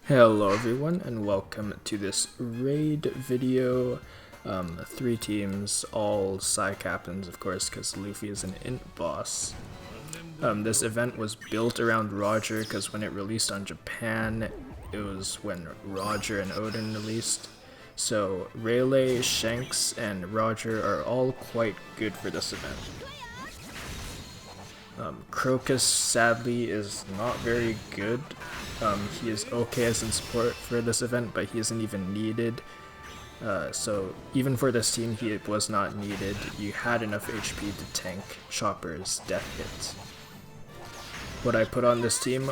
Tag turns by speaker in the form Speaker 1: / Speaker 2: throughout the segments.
Speaker 1: Hello everyone and welcome to this raid video. 3 teams, all Psy Captains of course because Luffy is an int boss. This event was built around Roger because when it released on Japan, it was when Roger and Odin released. So Rayleigh, Shanks, and Roger are all quite good for this event. Crocus sadly is not very good. He is okay as in support for this event, but he isn't even needed. So even for this team, he was not needed. You had enough HP to tank Chopper's death hits. What I put on this team,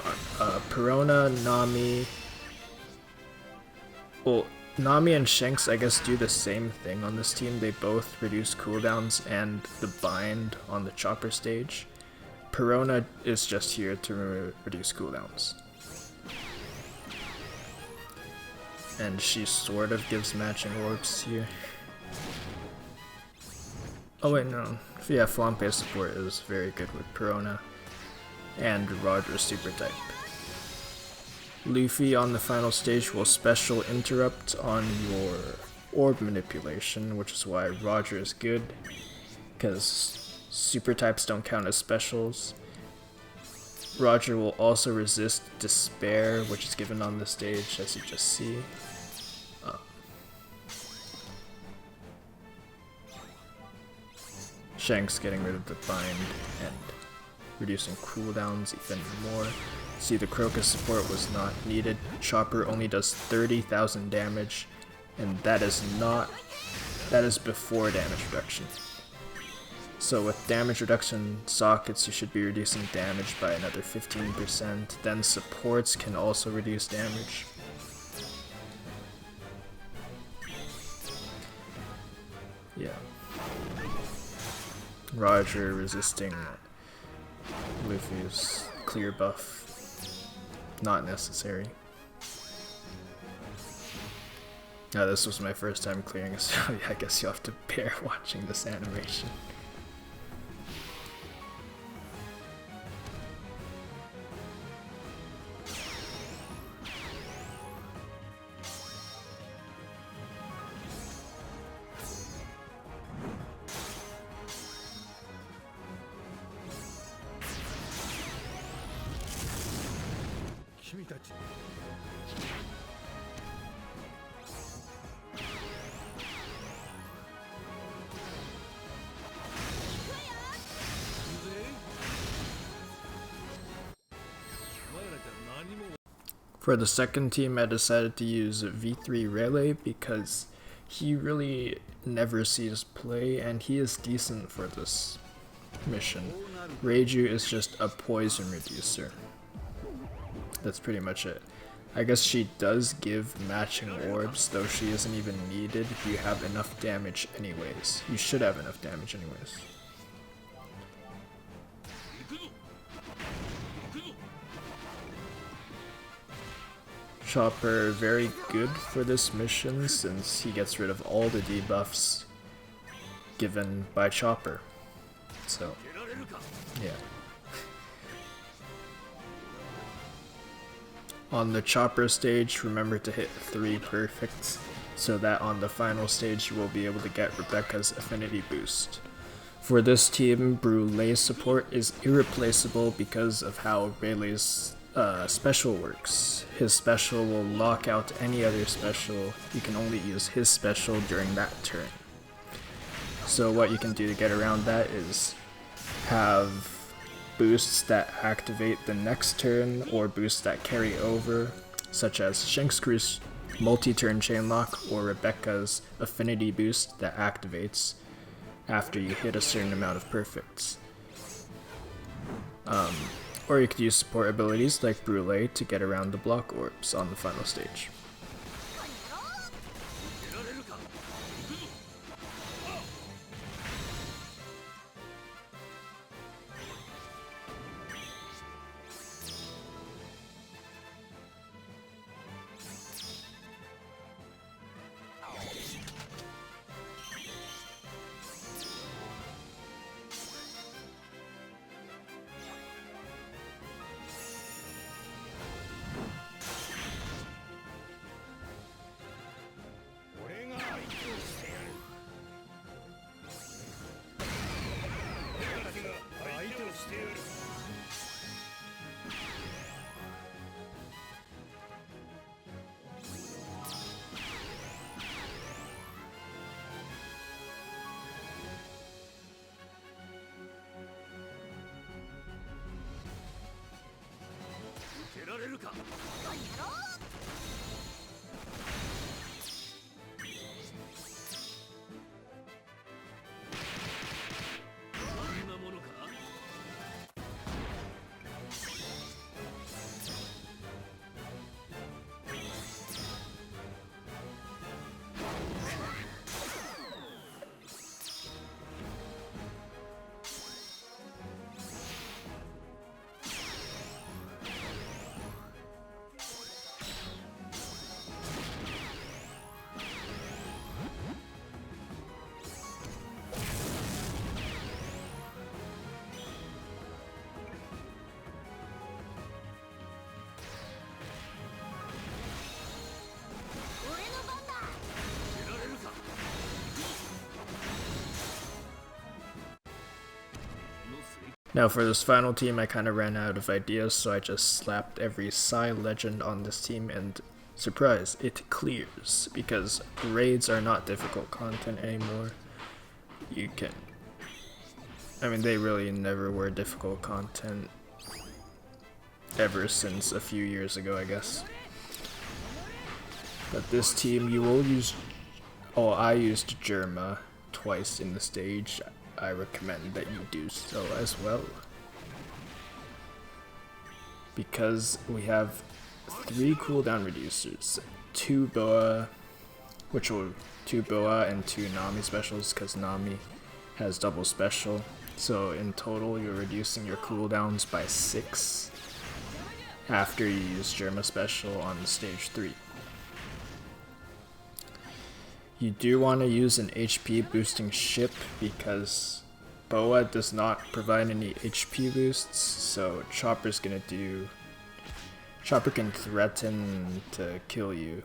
Speaker 1: Perona, Nami... Well, Nami and Shanks I guess do the same thing on this team. They both reduce cooldowns and the bind on the Chopper stage. Perona is just here to reduce cooldowns. And she sort of gives matching orbs here. Oh wait, no. Yeah, Flampe support is very good with Perona and Roger's super type. Luffy on the final stage will special interrupt on your orb manipulation, which is why Roger is good, because super types don't count as specials. Roger will also resist Despair, which is given on the stage, as you just see. Shanks getting rid of the bind and reducing cooldowns even more. See, the Crocus support was not needed. Chopper only does 30,000 damage, and that is before damage reduction. So with damage reduction sockets, you should be reducing damage by another 15%. Then supports can also reduce damage. Yeah. Roger resisting Luffy's clear buff. Not necessary. Now this was my first time clearing, so I guess you'll have to bear watching this animation. For the second team, I decided to use V3 Rayleigh because he really never sees play and he is decent for this mission. Reiju is just a poison reducer. That's pretty much it. I guess she does give matching orbs, though she isn't even needed. You have enough damage anyways. You should have enough damage anyways. Chopper very good for this mission since he gets rid of all the debuffs given by Chopper. So, yeah. On the Chopper stage, remember to hit 3 perfects so that on the final stage you will be able to get Rebecca's affinity boost. For this team, Brulee's support is irreplaceable because of how Rayleigh's special works. His special will lock out any other special. You can only use his special during that turn. So what you can do to get around that is have boosts that activate the next turn or boosts that carry over, such as Shanks' multi-turn chain lock or Rebecca's affinity boost that activates after you hit a certain amount of perfects. Or you could use support abilities like Brulee to get around the block orbs on the final stage. Now for this final team, I kind of ran out of ideas, so I just slapped every Psy legend on this team, and surprise, it clears, because raids are not difficult content anymore. You can... I mean, they really never were difficult content ever since a few years ago, I guess. But this team, you will use... Oh, I used Germa twice in the stage. I recommend that you do so as well, because we have 3 cooldown reducers, 2 Boa, and 2 Nami specials, because Nami has double special, so in total you're reducing your cooldowns by 6 after you use Germa special on stage 3. You do want to use an HP boosting ship, because Boa does not provide any HP boosts, so Chopper can threaten to kill you,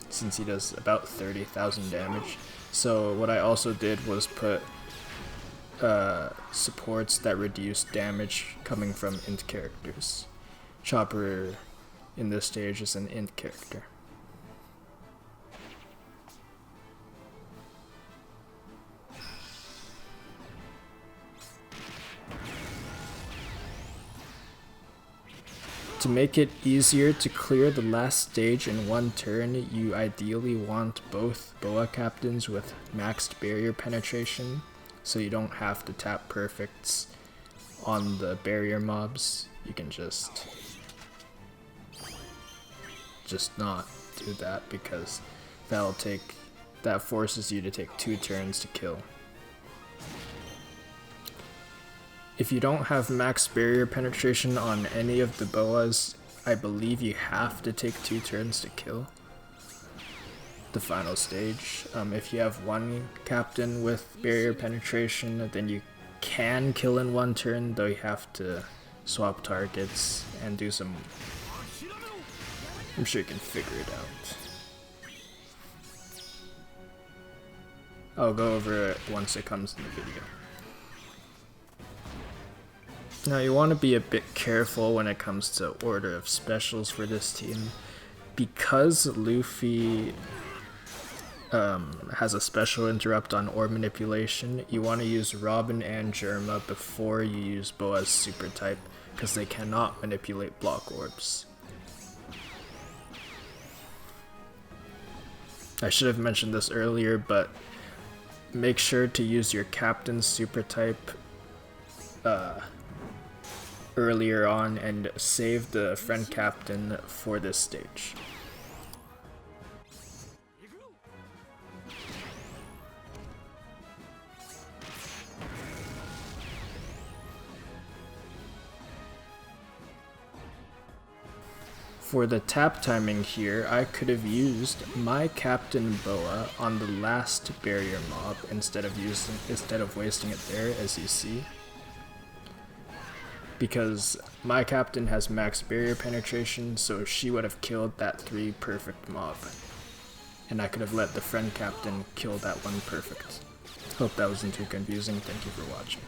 Speaker 1: since he does about 30,000 damage. So what I also did was put supports that reduce damage coming from int characters. Chopper in this stage is an int character. To make it easier to clear the last stage in one turn, you ideally want both Boa captains with maxed barrier penetration, so you don't have to tap perfects on the barrier mobs. You can just not do that, because that forces you to take 2 turns to kill. If you don't have max barrier penetration on any of the Boas, I believe you have to take 2 turns to kill the final stage. If you have one captain with barrier penetration, then you can kill in 1 turn, though you have to swap targets and do some... I'm sure you can figure it out. I'll go over it once it comes in the video. Now you want to be a bit careful when it comes to order of specials for this team, because Luffy has a special interrupt on orb manipulation. You want to use Robin and Germa before you use Boa's super type, because they cannot manipulate block orbs. I should have mentioned this earlier, but make sure to use your captain's super type earlier on, and save the friend captain for this stage. For the tap timing here, I could have used my Captain Boa on the last barrier mob instead of wasting it there, as you see. Because my captain has max barrier penetration, so she would have killed that 3 perfect mob. And I could have let the friend captain kill that 1 perfect. Hope that wasn't too confusing. Thank you for watching.